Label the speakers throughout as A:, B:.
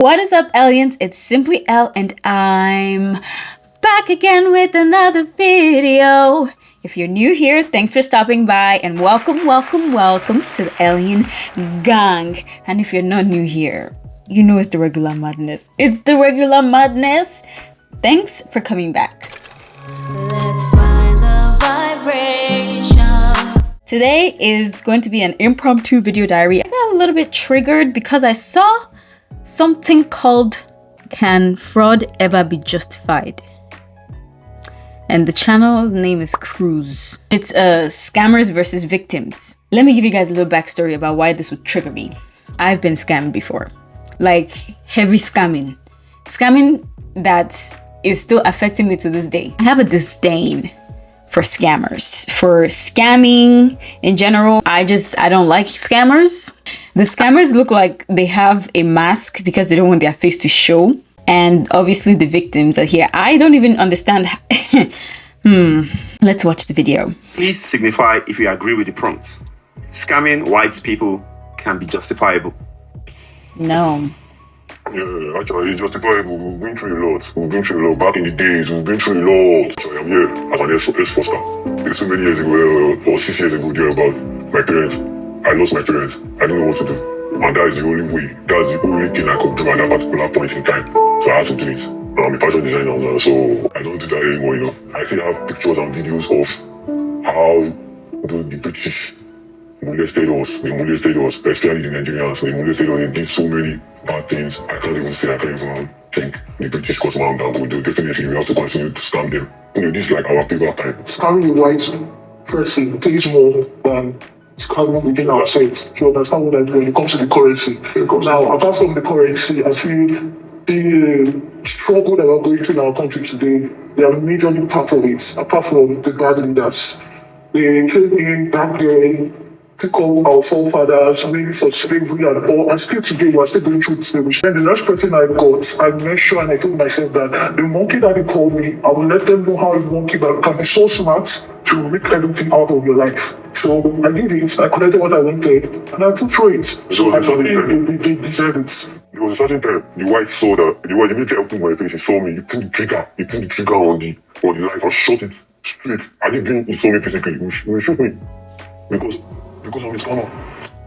A: What is up, Eliens? It's Simply Elle, and I'm back again with another video. If you're new here, thanks for stopping by, and welcome to the Alien Gang. And if you're not new here, you know it's the regular madness. It's the regular madness. Thanks for coming back. Let's find the vibrations. Today is going to be an impromptu video diary. I got a little bit triggered because I saw something called "Can Fraud Ever Be Justified?" And the channel's name is Cruise. It's scammers versus victims. Let me give you guys a little backstory about why this would trigger me. I've been scammed before, like heavy scamming that is still affecting me to this day. I have a disdain for scammers, for scamming in general. I don't like scammers. The scammers look like they have a mask because they don't want their face to show. And obviously the victims are here. I don't even understand. Let's watch the video.
B: Please signify if you agree with the prompt. Scamming white people can be justifiable.
A: No.
C: Yeah, actually, it's justifiable. We've been through a lot. Back in the days. We've been through a lot. I'm here as an ex-foster. So many years ago, or 6 years ago, about my parents. I lost my parents. I don't know what to do. And that is the only way. That's the only thing I could do at that particular point in time. So I had to do it. I'm a fashion designer now, so I don't do that anymore, you know. I still have pictures and videos of how the British molested us, especially the Nigerians. They molested us, they did so many bad things. I can't even think the British cause man down good. Definitely we have to continue to scam them. You know, this is like our favorite time.
D: Scamming the white person pays more than scamming within ourselves. Do you understand what I do when it comes to the currency? Now, apart from the currency, I feel the struggle that we're going through in our country today, they are majorly part of it, apart from the bad leaders. They came in back then, took all our forefathers, maybe for slavery and all, and still today we're still going through slavery. And the next person I got, I made sure and I told myself that the monkey that they called me, I will let them know how a monkey that can be so smart to make everything out of your life. So I did it, I collected what I wanted, and I took through it. So I thought they deserve it.
C: There was a certain time, the white saw that, the white immediately everything in my face, he saw me, he put the trigger on the life, I shot it straight. I didn't think he saw me physically, he shoot me. Because of his honor.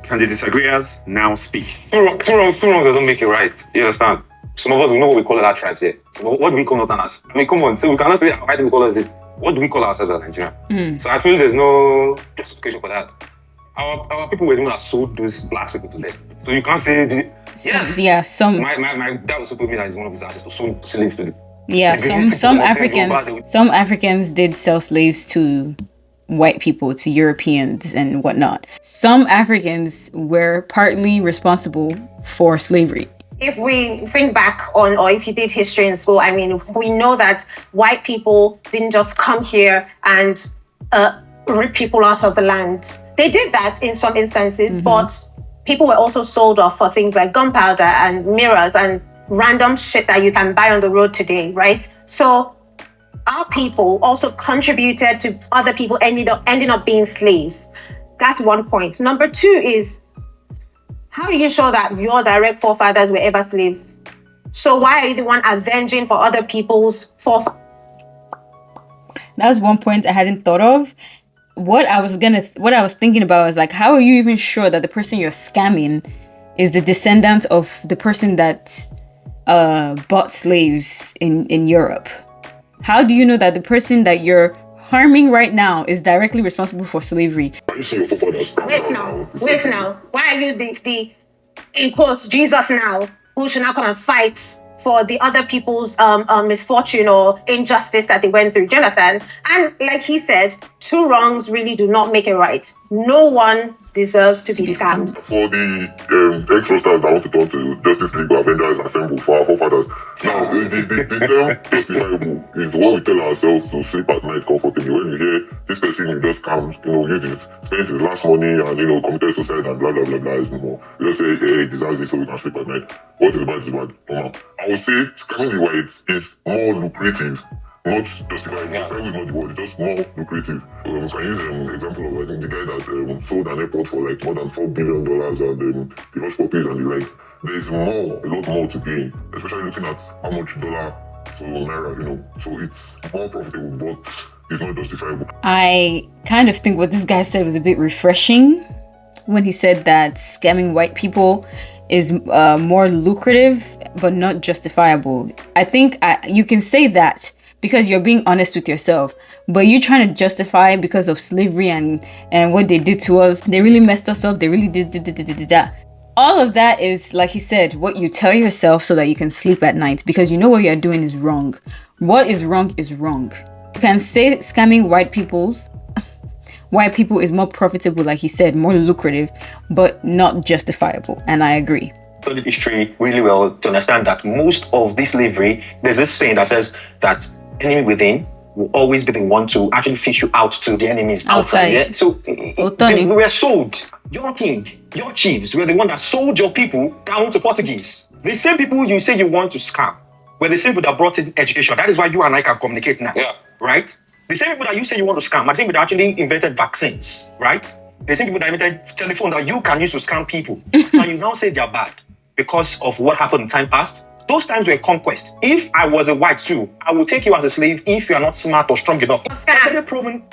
B: Can the disagreeers now speak?
E: Two wrongs doesn't make it right. You understand? Some of us, we know what we call our tribes here. So what do we call Northerners? I mean, come on. So we cannot say white people call us this. What do we call ourselves as Nigerian? So I feel there's no justification for that. Our people were the ones that sold those black people to them. So you can't say yes.
A: Yeah, some.
E: My dad also told me that he's one of his ancestors sold slaves to them.
A: Yeah, some Africans did sell slaves to white people, to Europeans and whatnot. Some Africans were partly responsible for slavery.
F: If we think back on, or if you did history in school, I mean, we know that white people didn't just come here and rip people out of the land. They did that in some instances, but people were also sold off for things like gunpowder and mirrors and random shit that you can buy on the road today, right? So our people also contributed to other people ending up being slaves. That's one point. Number two is, how are you sure that your direct forefathers were ever slaves? So why are you the one avenging for other people's forefathers?
A: That was one point I hadn't thought of. What I was thinking about was like, how are you even sure that the person you're scamming is the descendant of the person that bought slaves in Europe? How do you know that the person that you're harming right now is directly responsible for slavery?
F: Wait now. Why are you the in quotes, Jesus now, who should now come and fight for the other people's misfortune or injustice that they went through? Do you understand? And like he said, two wrongs really do not make it right. No one deserves to be scammed.
C: For the ex-fraudsters that want to talk to Justice League or Avengers Assemble for our forefathers, now the term justifiable is what we tell ourselves to sleep at night comfortably. When we hear this person who just scam, use it, spend his last money and committed suicide and blah blah blah blah. We just say, hey, he deserves it so we can sleep at night. What is bad is bad. I would say scamming the whites is more lucrative not justifiable. Justifiable is not the word, it's just more lucrative. We can use an example of, I think, the guy that sold an airport for like more than $4 billion and the hushpuppies and the likes. There is a lot more to gain, especially looking at how much dollar to naira, you know. So it's more profitable, but it's not justifiable.
A: I kind of think what this guy said was a bit refreshing when he said that scamming white people is more lucrative but not justifiable. I think you can say that because you're being honest with yourself, but you're trying to justify it because of slavery and what they did to us. They really messed us up. They really did. All of that is, like he said, what you tell yourself so that you can sleep at night, because you know what you're doing is wrong. What is wrong is wrong. You can say scamming white people is more profitable, like he said, more lucrative, but not justifiable. And I agree.
G: Studied history really well to understand that most of this slavery, there's this saying that says that enemy within will always be the one to actually fish you out to the enemies outside. Yeah? So we were sold. Your king, your chiefs were the one that sold your people down to Portuguese. The same people you say you want to scam were the same people that brought in education. That is why you and I can communicate now. Yeah. Right? The same people that you say you want to scam are the same people that actually invented vaccines. Right? The same people that invented telephone that you can use to scam people. And you now say they're bad because of what happened in time past. Those times were conquest. If I was a white too, I would take you as a slave if you are not smart or strong enough. The proven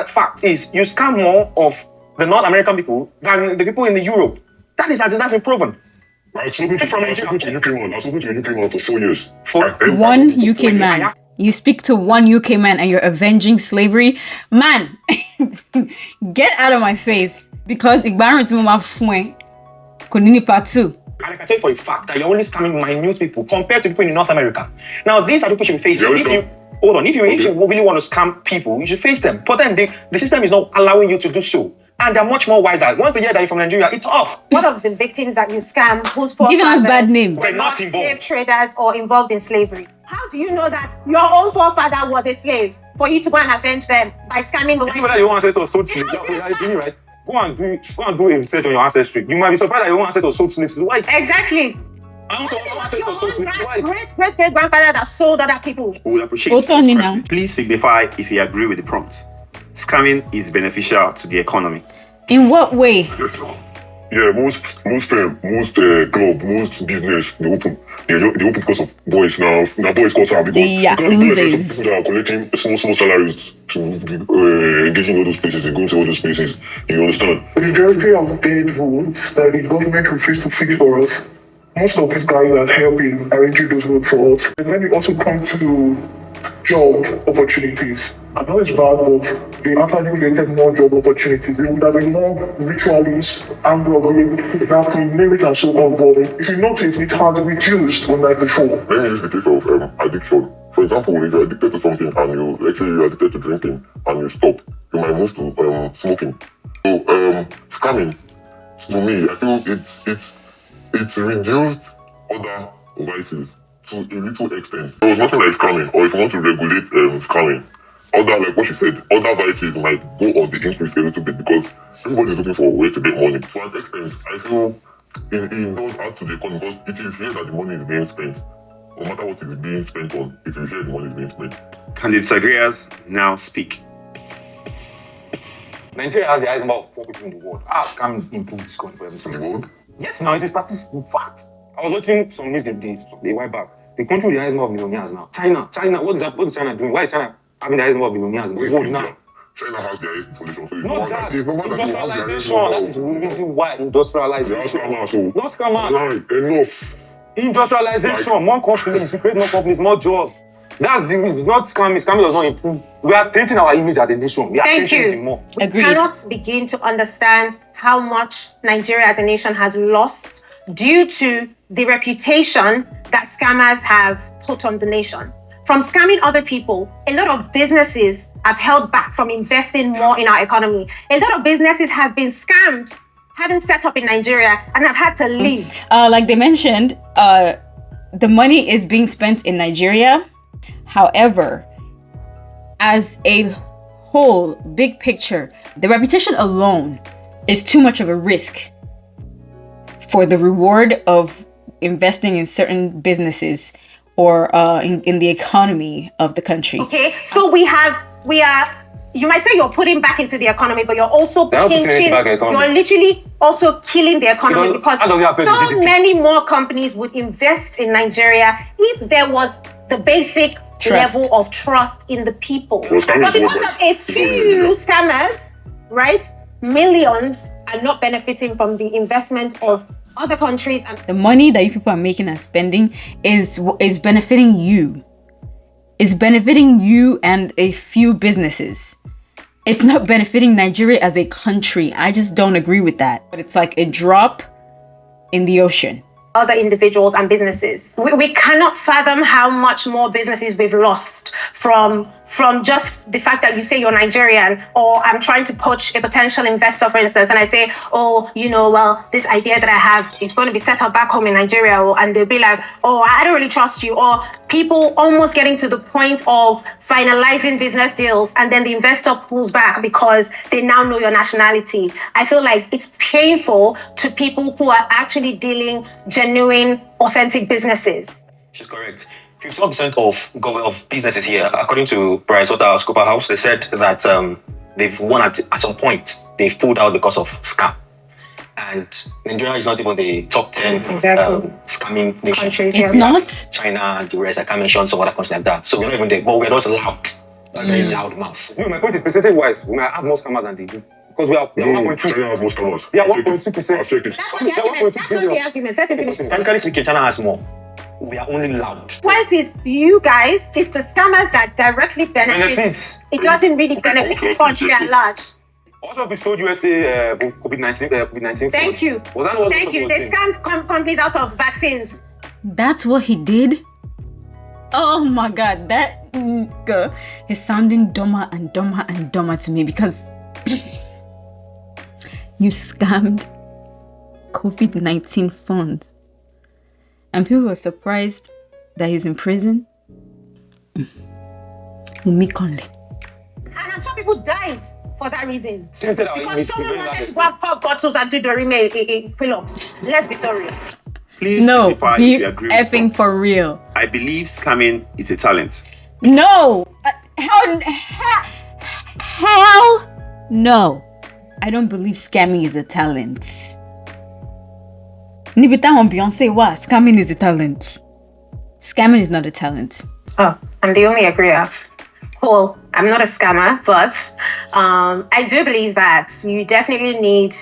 G: fact is you scam more of the North American people than the people in the Europe. That's been proven.
C: I was spoken to a UK man. I was spoken to a UK man for 4 years.
A: One UK man. You speak to one UK man and you're avenging slavery? Man, get out of my face. Because Igbaran to Mama Fuen, Konini Part 2.
G: And I can tell you for a fact that you're only scamming minute people compared to people in North America. Now, these are the people you should face. If you really want to scam people, you should face them. But then the system is not allowing you to do so. And they're much more wiser. Once they hear that you're from Nigeria, it's off.
F: One of the victims that you scam who's
A: giving us bad name.
G: We're not involved.
F: Slave traders or involved in slavery. How do you know that your own forefather was a slave for you to go and avenge them by scamming the white people?
E: Your ancestors were sold slaves. Right? Go and do a research on your ancestry. You might be surprised that your own ancestors sold slaves to the white.
F: Exactly. Great-great-grandfather that sold other people.
B: We would appreciate it. Please signify if you agree with the prompt. Scamming is beneficial to the economy.
A: In what way?
C: Yeah, most club, most business, they open because of boys now. Now boys cause out because people that are collecting small salaries to engage in all those places, they go into all those places. You understand?
D: The majority of the paid votes that the government refused to fix for us, most of these guys are helping arranging those votes for us. And then it also comes to job opportunities. I know it's bad, but they actually created more job opportunities. There would have been more ritualists and robbery that we name it and so on. But if you notice, it has reduced unlike before.
C: Let me use the case of addiction. For example, if you're addicted to something and let's say you're addicted to drinking and you stop, you might move to smoking. So scamming, to me, I feel it's reduced other vices to a little extent. There was nothing like scamming, or if you want to regulate scamming, like what she said, other vices might go on the increase a little bit because everybody's looking for a way to get money. To an extent, I feel it does add to the economy because it is here that the money is being spent. No matter what is being spent on, it is here the money is being spent.
B: Can the disagreeers now speak?
E: Nigeria has the highest number of poor people in the world. How can improve this country for everything? Yes, now it's a statistic fact. I was watching some news the while back. The country with the highest number of millionaires now. China, what is China doing? Why is China having the highest number of millionaires in the world now?
C: China has the highest population, so it's
E: not that. Industrialization. That is the reason why industrialization. Not scammers.
C: Enough.
E: Industrialization. More companies. We create more companies, more jobs. That's the reason. Not scamming. Scamming does not improve. We are tainting our image as a nation. We are tainting it more.
F: We cannot begin to understand how much Nigeria as a nation has lost due to the reputation that scammers have put on the nation. From scamming other people, a lot of businesses have held back from investing more in our economy. A lot of businesses have been scammed, having set up in Nigeria, and have had to leave.
A: Like they mentioned, the money is being spent in Nigeria. However, as a whole, big picture, the reputation alone is too much of a risk for the reward of investing in certain businesses or in the economy of the country.
F: Okay, so we are. You might say you're putting back into the economy, but you're also you're literally also killing the economy because so many more companies would invest in Nigeria if there was the basic level of trust in the people. But because of a few scammers, right, millions are not benefiting from the investment of other countries. And
A: the money that you people are making and spending is benefiting you. It's benefiting you and a few businesses. It's not benefiting Nigeria as a country. I just don't agree with that. But it's like a drop in the ocean.
F: Other individuals and businesses. We cannot fathom how much more businesses we've lost from just the fact that you say you're Nigerian, or I'm trying to poach a potential investor, for instance, and I say, oh, well, this idea that I have is going to be set up back home in Nigeria, and they'll be like, oh, I don't really trust you, or people almost getting to the point of finalizing business deals, and then the investor pulls back because they now know your nationality. I feel like it's painful to people who are actually dealing genuine, authentic businesses.
G: She's correct. 51% of businesses here, according to PricewaterhouseCoopers, they said that they've won at some point. They've pulled out because of scam. And Nigeria is not even the top 10 scamming nations.
A: It's not?
G: China and the rest. I can't mention some other countries like that. So we're not even there, but we're just loud. We're very loud mouths.
E: No, my point is percentage-wise, we might have more scammers than they do. Because we are 1.2%.
C: China has more scammers.
E: Yeah, 1.2%.
C: I've checked it.
F: That's not the argument. Let him finish.
G: Statistically speaking, China has more. We are only loud.
F: Point is, you guys, it's the scammers that directly benefit. It doesn't really benefit the country at large.
E: Also, we told USA COVID-19.
F: Thank you.
E: Was that what?
F: Thank you. They scammed companies out of vaccines.
A: That's what he did? Oh my God, that nigga is sounding dumber and dumber and dumber to me because you scammed COVID-19 funds. And people were surprised that he's in prison.
F: And I'm sure people died for that reason. Because someone wanted to go and pop bottles and do the pull-ups. Let's be sorry.
B: Please simplify
A: be
B: if you agree
A: effing
B: with
A: for real.
B: I believe scamming is a talent.
A: No! Hell no. I don't believe scamming is a talent. Nibita on Beyonce, what? Scamming is a talent. Scamming is not a talent.
F: Oh, I'm the only agreeer. Cool. I'm not a scammer, but I do believe that you definitely need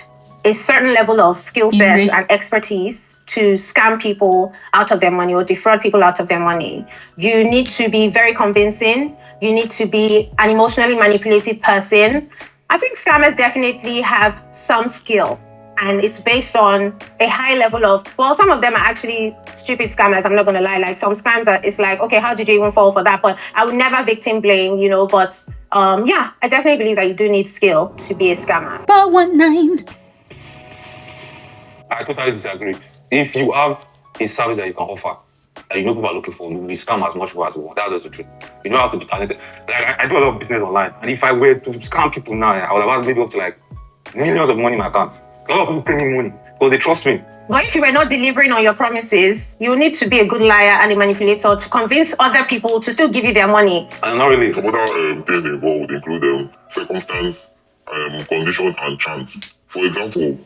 F: a certain level of skill set and expertise to scam people out of their money or defraud people out of their money. You need to be very convincing. You need to be an emotionally manipulative person. I think scammers definitely have some skill. And it's based on a high level of, well, some of them are actually stupid scammers. I'm not going to lie. Like some scams, it's like, okay, how did you even fall for that? But I would never victim blame, But yeah, I definitely believe that you do need skill to be a scammer.
A: 419.
E: I totally disagree. If you have a service that you can offer, that people are looking for, you will scam as much people as you want. That's just the truth. You don't have to be talented. Like I do a lot of business online. And if I were to scam people now, I would have maybe up to like millions of money in my account. A lot of people pay me money because they trust me.
F: But if you were not delivering on your promises, you need to be a good liar and a manipulator to convince other people to still give you their money.
E: Not really.
C: Some other things involved include circumstance, condition, and chance. For example, you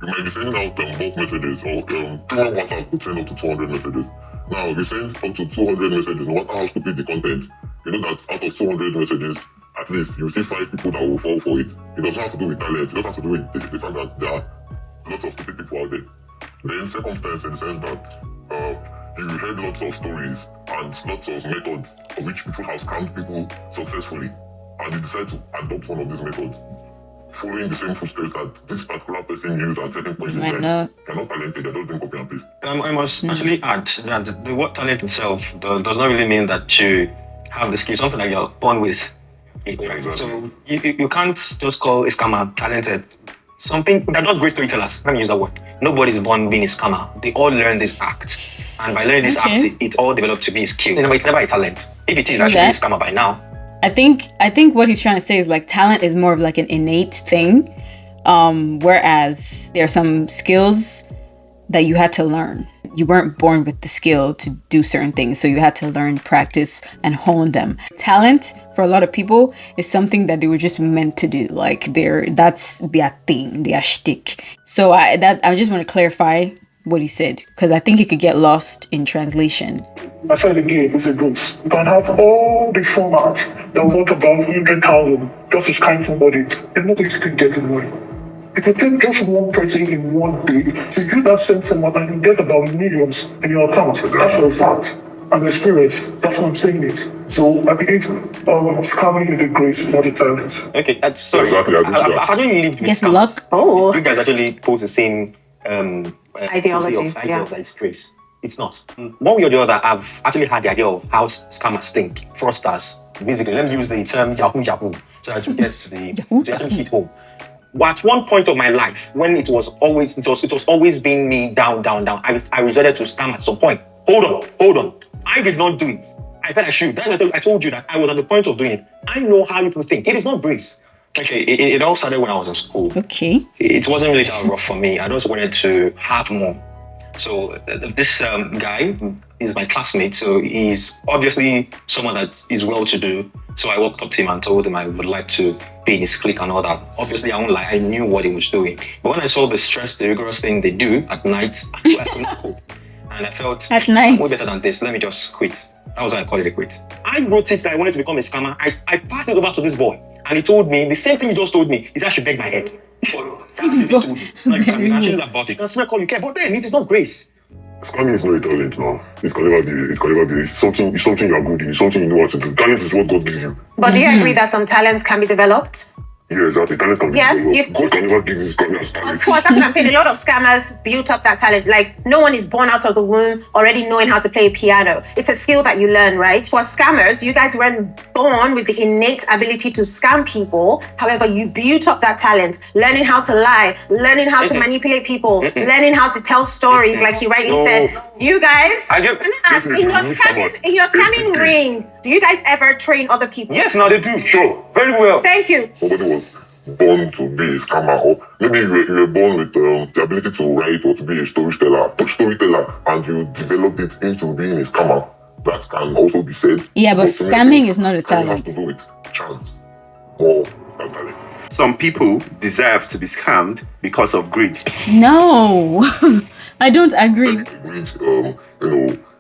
C: might be sending out bulk messages or through WhatsApp, you send up to 200 messages. Now, if you send up to 200 messages, no matter how stupid the content, you know that out of 200 messages, at least you see 5 people that will fall for it. It doesn't have to do with talent. It just has to do with the fact that there are lots of stupid people out there. Then circumstance in the sense that you heard lots of stories and lots of methods of which people have scammed people successfully, and you decide to adopt one of these methods, following the same footsteps that this particular person used at certain points in time. You're not talented, I don't think copy and paste.
G: I must actually add that the word talent itself does not really mean that you have the skill, something that you're born with.
C: Exactly.
G: So you can't just call a scammer talented. Something that does great storytellers. Let me use that word. Nobody's born being a scammer. They all learn this act. And by learning this act, it all developed to be a skill. It's never a talent. If it is actually a scammer by now.
A: I think what he's trying to say is like talent is more of like an innate thing. Whereas there are some skills that you had to learn. you weren't born with the skill to do certain things, so you had to learn, practice, and hone them. Talent for a lot of people is something that they were just meant to do. Like that's their thing, their shtick. So I just want to clarify what he said, because I think it could get lost in translation.
D: I said again, it's a grace. You can have all the formats that work about 100,000 just to scan somebody, and nobody still get the money. If you take just one person in one day to do that same format and you get about millions in your account, that's a fact and experience. That's what I'm saying it. So I believe scamming is a grace, not a talent.
G: Okay, sorry.
C: Exactly, I agree to that.
G: I've actually lived with
A: Guess
G: scams.
A: luck.
F: Oh.
G: You guys actually pose the same
F: Ideologies,
G: idea of that it's grace. It's not. One way or the other, I've actually had the idea of how scammers think, fraudsters. Basically, let me use the term yahoo so that you get to to actually hit home. At one point of my life, when it was always being me down, I resorted to scam at some point. Hold on. I did not do it. I thought I should. Then I told you that I was at the point of doing it. I know how people think. It is not grace. Okay, it all started when I was in school.
A: Okay.
G: It wasn't really that rough for me. I just wanted to have more. So this guy is my classmate. So he's obviously someone that is well-to-do. So I walked up to him and told him I would like to be in his clique and all that. Obviously, I won't lie. I knew what he was doing. But when I saw the rigorous thing they do at night, I could not cope. And I felt,
A: at night,
G: way better than this. Let me just quit. That was why I called it a quit. I wrote it that I wanted to become a scammer. I passed it over to this boy. And he told me, the same thing he just told me, is I should beg my head. That's what he told me. Like, you can actually laugh about it. That's why I call you care. But then, it is not grace.
C: Scamming is not a talent now. It can never be. It's something you are good in. It's something you know how to do. Talent is what God gives you.
F: But do you agree that some talents can be developed?
C: Yeah, exactly. Talent can be developed. God can never give you scammers talent.
F: Of course, that's what I'm saying. A lot of scammers built up that talent. Like, no one is born out of the womb already knowing how to play piano. It's a skill that you learn, right? For scammers, you guys weren't born with the innate ability to scam people. However, you built up that talent, learning how to lie, learning how to manipulate people, learning how to tell stories, like he rightly said. You guys, in your scamming ring, do you guys ever train other people?
E: Yes, now they do. Sure. Very well.
F: Thank you.
C: Nobody was born to be a scammer, or maybe you were born with the ability to write or to be a storyteller, and you developed it into being a scammer. That can also be said.
A: Yeah, but scamming is not a talent.
C: It has to do with chance more than talent.
B: Some people deserve to be scammed because of greed.
A: No, I don't agree.
C: Greed,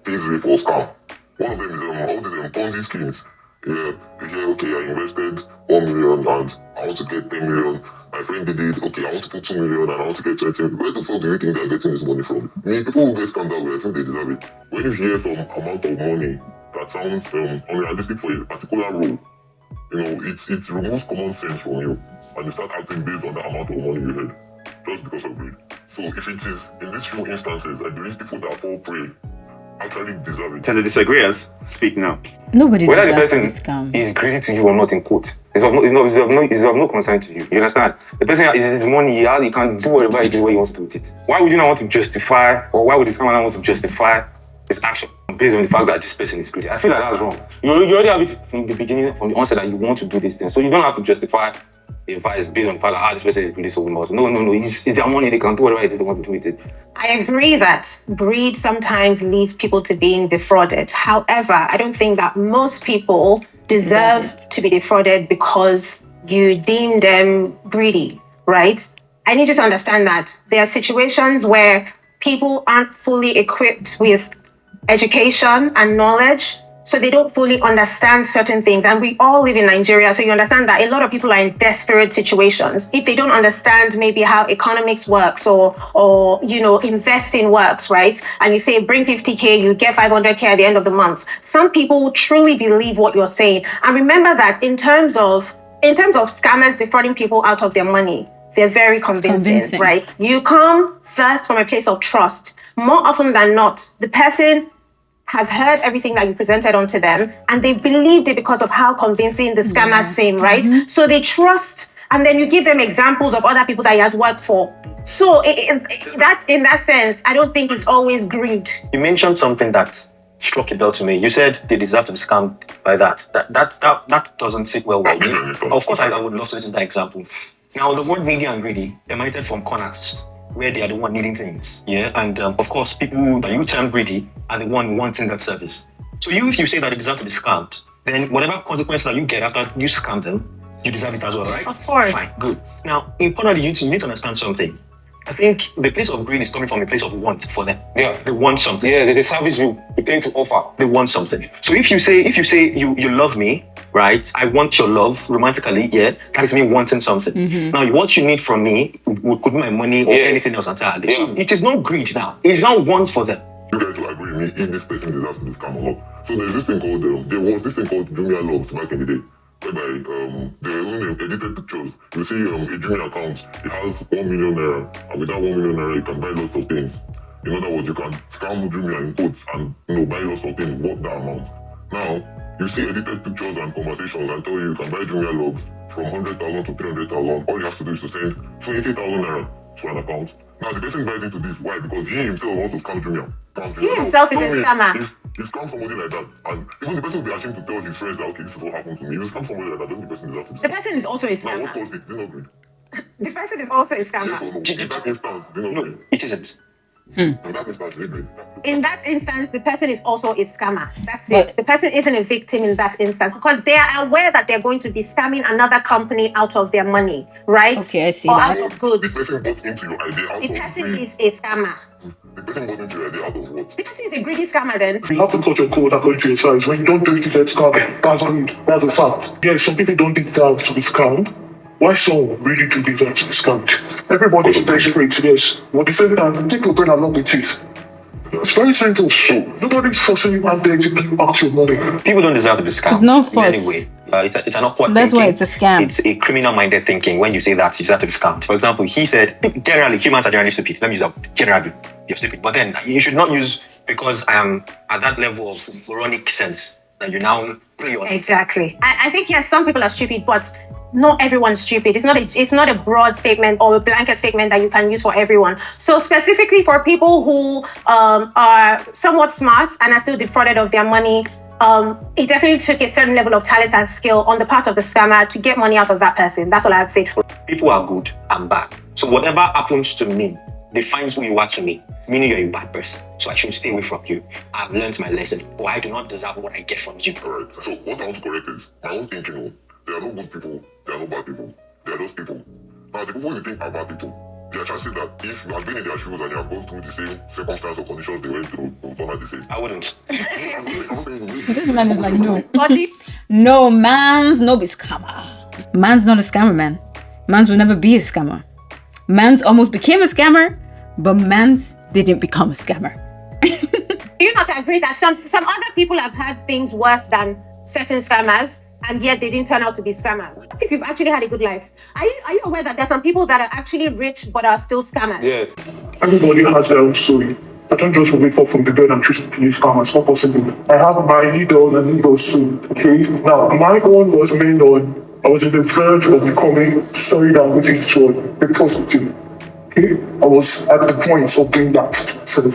C: things way for scam. One of them is all these Ponzi schemes. Yeah, okay, I invested 1 million and I want to get 10 million. My friend did it, okay, I want to put 2 million and I want to get 20 million. Where the fuck do you think they're getting this money from? People who get scammed that way, I think they deserve it. When you hear some amount of money that sounds unrealistic for a particular role, it removes common sense from you and you start acting based on the amount of money you had, just because of greed. So if it is, in these few instances, I believe people that fall prey actually deserve it.
B: Can the disagreeers speak now?
A: Nobody
E: Whether the
A: deserves to be
E: person
A: scammed.
E: is greedy to you or not, in quote, is of no concern to you. You understand? The person is his money, he can do whatever he wants to do with it. Why would you not want to justify, or why would the scammer not want to justify his action based on the fact that this person is greedy? I feel like that's wrong. You already have it from the beginning, from the onset, that you want to do this thing. So you don't have to justify a vice based on the fact that this person is greedy, so we must. No. It's their money. They can do whatever it is they want to do with it.
F: I agree that greed sometimes leads people to being defrauded. However, I don't think that most people deserve to be defrauded because you deem them greedy, right? I need you to understand that there are situations where people aren't fully equipped with education and knowledge, so they don't fully understand certain things. And we all live in Nigeria, so you understand that a lot of people are in desperate situations. If they don't understand maybe how economics works or investing works, right? And you say, bring 50K, you get 500K at the end of the month. Some people will truly believe what you're saying. And remember that in terms of scammers defrauding people out of their money, they're very convincing, right? You come first from a place of trust. More often than not, the person has heard everything that you presented onto them and they believed it because of how convincing the scammers seem, right? So they trust, and then you give them examples of other people that he has worked for. So in that sense, I don't think it's always greed.
G: You mentioned something that struck a bell to me. You said they deserve to be scammed by that. That doesn't sit well with me. Of course, I would love to listen to that example. Now, the word needy and greedy emanated from con artists. where they are the one needing things. Yeah, and of course, people that you term greedy are the one wanting that service. So if you say that they deserve to be scammed, then whatever consequences that you get after you scam them, you deserve it as well, right?
F: Of course.
G: Fine, good. Now, importantly, you need to understand something. I think the place of greed is coming from a place of want for them.
E: Yeah.
G: They want something.
E: Yeah, there's a service you tend to offer.
G: They want something. So if you say you love me, right? I want your love romantically, yeah, that is me wanting something. Now, what you need from me could be my money or anything else entirely.
E: Yeah.
G: So it is not greed now. It's now want for them.
C: You guys will agree with me if this person deserves to be scammed or not. So there's this thing called there was this thing called Jumia Logs back in the day, whereby there were only edited pictures. You see a Jumia account, it has 1 million naira, and with that 1 million naira, you can buy lots of things. In other words, you can scam Jumia in quotes and buy lots of things worth that amount. Now, you see edited pictures and conversations and tell you can buy Jumia Logs from 100,000 to 300,000. All you have to do is to send 20,000 naira to an account. Now, the person buys into this. Why? Because he himself wants to scam Jumia.
F: He himself is a scammer.
C: He scams somebody like that. And even the person will be ashamed to tell his friends that, okay, this is what happened to me. If you scam somebody like that, doesn't the person deserve to be
F: The
C: scammed?
F: person is also a
C: Now,
F: scammer.
C: what caused it? Is it not greed?
F: The person is also a
C: Yes or
F: scammer.
C: no? In that instance, is it not
G: No,
C: greed?
G: it isn't.
C: In that instance, is it greed?
F: In that instance, the person is also a scammer. That's
A: But-
F: it. The person isn't a victim in that instance because they are aware that they're going to be scamming another company out of their money, right?
A: Okay, I see
F: or
A: that.
F: out of
C: The
F: goods.
C: person bought into your idea out
F: The
C: of
F: person
C: greed.
F: is a scammer.
C: The person bought into your idea out of what?
F: The person is a greedy scammer then.
D: You have to touch your code according to your size. When you don't do it, you get scammed. That's greed. That's a fact. Yeah, some people don't deserve to be scammed. Why some really do deserve to be scammed? Everybody's desperate, yes. But the same time, take your brain along with it. It's very simple. Nobody's forcing you out there to give back your money.
G: People don't deserve to be scammed.
A: It's not
G: in
A: force.
G: any way. It's an awkward
A: That's
G: thinking.
A: why it's a scam.
G: It's a criminal-minded thinking when you say that you deserve to be scammed. For example, he said, generally, humans are generally stupid. Let me use that. Generally, you're stupid. But then you should not use, because I am at that level of moronic sense, that you now play on it.
F: Exactly. I think yes, some people are stupid, but not everyone's stupid. It's not a broad statement or a blanket statement that you can use for everyone. So specifically for people who are somewhat smart and are still defrauded of their money, it definitely took a certain level of talent and skill on the part of the scammer to get money out of that person. That's all I would say.
G: People are good and bad. So whatever happens to me defines who you are to me, meaning you're a bad person. So I should stay away from you. I've learned my lesson, but I do not deserve what I get from you.
C: Alright, so what I want to correct is my own thinking. There are no good people, there are no bad people. They are just people. Now, the people you think are bad people, there are chances that if you have been in their shoes and you have gone through the same circumstance or conditions they went through, you will turn out the same.
G: I wouldn't.
A: This man is like, no.
F: Body,
A: No, man's no be scammer. Man's not a scammer, man. Man's will never be a scammer. Man's almost became a scammer, but man's didn't become a scammer.
F: do you not agree that some other people have had things worse than certain scammers? And yet they didn't turn out to be scammers. What if you've actually had a good life? Are you aware that there's some people that are actually rich but are still scammers?
E: Yes.
D: Everybody has their own story. I don't just wake up from the bed and choose to be a scammer. It's not possible. I have my idols and egos too. Okay? Now, my own was made on, I was in the verge of becoming, sorry that I'm going to use this word, a prostitute. Okay? I was at the point of doing that. So,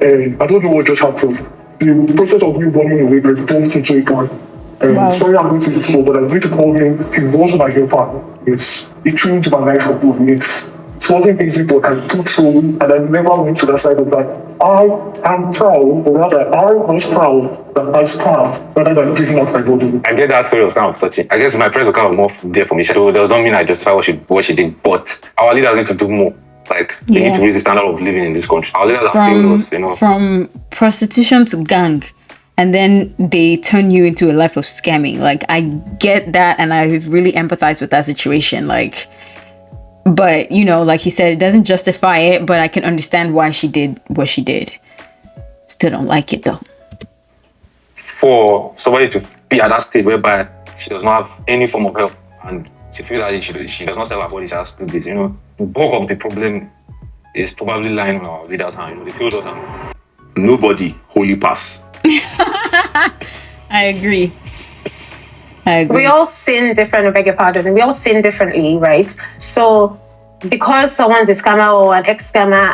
D: I don't know what just happened. The process of me running away, like, bumped into a guy.
A: Wow.
D: Sorry, I'm going to use but I'm going to call him. He was my helper. Yes, he changed my life for good. Yes, it wasn't easy, but I took through, and I never went to that side of that. I am proud, or rather, I was proud that I scammed rather than giving up my body.
E: I get that story was kind of touching. I guess my parents were kind of more there for me. Shadow does not mean I justify what she did, but our leaders need to do more. Like, they need to raise the standard of living in this country. Our leaders are famous, you know.
A: From prostitution to gang. And then they turn you into a life of scamming. Like, I get that, and I really empathize with that situation. Like, but, you know, like he said, it doesn't justify it, but I can understand why she did what she did. Still don't like it, though.
E: For somebody to be at that stage whereby she does not have any form of help, and she feels that she does not self afford, she has to do this, you know, the bulk of the problem is probably lying on our leaders' hand. You know, they feel that.
B: Nobody holy pass.
A: I agree.
F: We all sin different, I beg your pardon, and we all sin differently, right? So because someone's a scammer or an ex-scammer,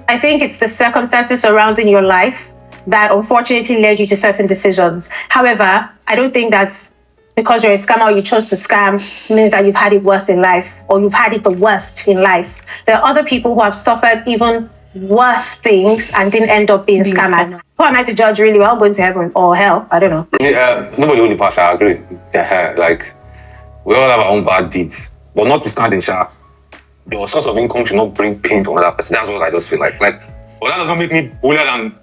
F: I think it's the circumstances surrounding your life that unfortunately led you to certain decisions. However, I don't think that because you're a scammer or you chose to scam means that you've had it worse in life or you've had it the worst in life. There are other people who have suffered even worse things and didn't end up being scammers. Who am I to judge really? Well, going to heaven or hell? I don't know.
E: Yeah, nobody only partial, I agree. Yeah, like, we all have our own bad deeds. But notwithstanding, your source of income should not bring pain to another person. That's what I just feel like. Well, that does not make me holier than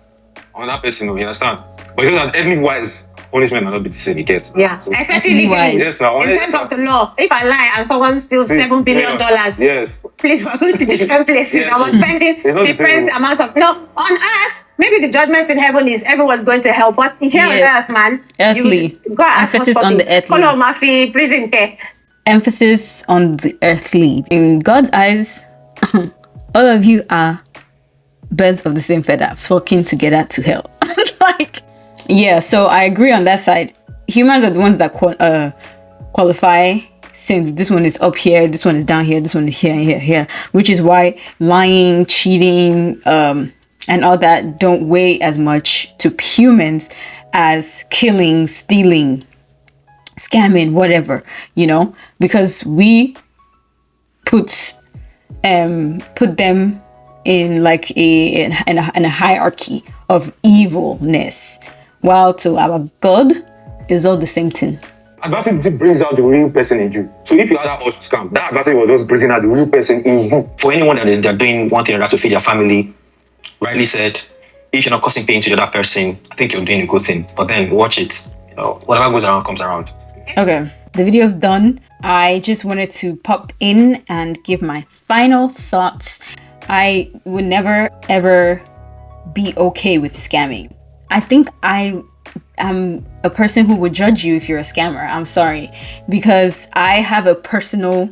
E: another person, you understand? But it's just that earthly wise, punishment may not be the same, you get?
F: Yeah,
E: so,
F: especially legally.
E: Yes, now,
F: in terms of the law, if I lie and someone steals $7 billion,
E: yes,
F: please, we're going to different places.
E: Yes.
F: I was spending different amount of... No, on earth, maybe the judgment in heaven is everyone's going to help, but here on earth, man...
A: Earthly.
F: You go ask
A: emphasis on the earthly.
F: Follow Murphy, prison care.
A: Emphasis on the earthly. In God's eyes, all of you are birds of the same feather, flocking together to hell. Like, yeah, so I agree on that side. Humans are the ones that qualify, saying this one is up here, this one is down here, this one is here and here, which is why lying, cheating, and all that don't weigh as much to humans as killing, stealing, scamming, whatever, you know, because we put them in like in a hierarchy of evilness, while to our God is all the same thing.
E: Adversity brings out the real person in you. So if you had that urge to scam, that adversity was just bringing out the real person in you.
G: For anyone that they're doing one thing or another to feed their family, rightly said, if you're not causing pain to the other person, I think you're doing a good thing. But then watch it. You know, whatever goes around comes around.
A: Okay, the video's done. I just wanted to pop in and give my final thoughts. I would never ever be okay with scamming. I think I am a person who would judge you if you're a scammer. I'm sorry, because I have a personal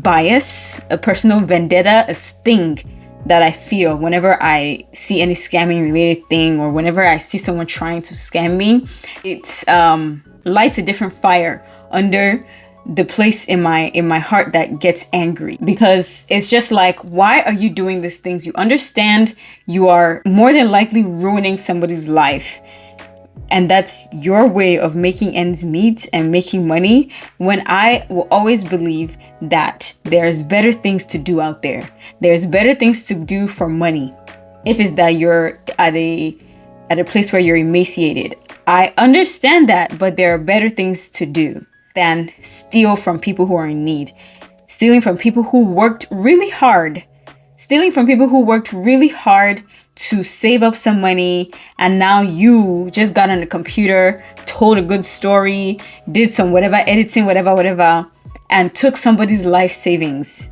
A: bias, a personal vendetta, a sting that I feel whenever I see any scamming related thing, or whenever I see someone trying to scam me. It's lights a different fire under the place in my heart that gets angry, because it's just like, why are you doing these things? You understand you are more than likely ruining somebody's life, and that's your way of making ends meet and making money, when I will always believe that there's better things to do out there. There's better things to do for money. If it's that you're at a place where you're emaciated, I understand that, but there are better things to do than steal from people who are in need. Stealing from people who worked really hard. Stealing from people who worked really hard to save up some money, and now you just got on the computer, told a good story, did some whatever editing, whatever, and took somebody's life savings.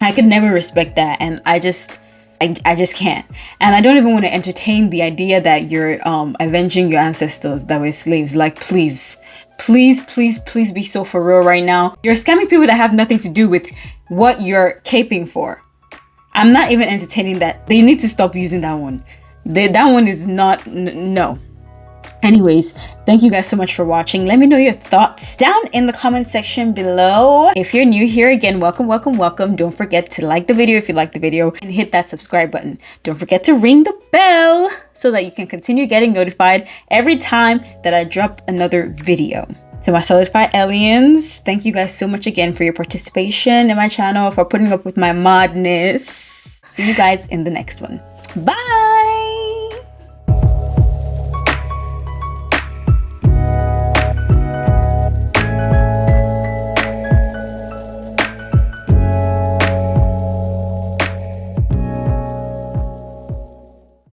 A: I could never respect that, and I just can't. And I don't even want to entertain the idea that you're avenging your ancestors that were slaves. Like, please be so for real right now. You're scamming people that have nothing to do with what you're caping for. I'm not even entertaining that. They need to stop using that one. That one is not, no. Anyways, thank you guys so much for watching. Let me know your thoughts down in the comment section below. If you're new here, again, welcome. Don't forget to like the video if you like the video, and hit that subscribe button. Don't forget to ring the bell so that you can continue getting notified every time that I drop another video. To my solidified aliens, thank you guys so much again for your participation in my channel, for putting up with my madness. See you guys in the next one. Bye!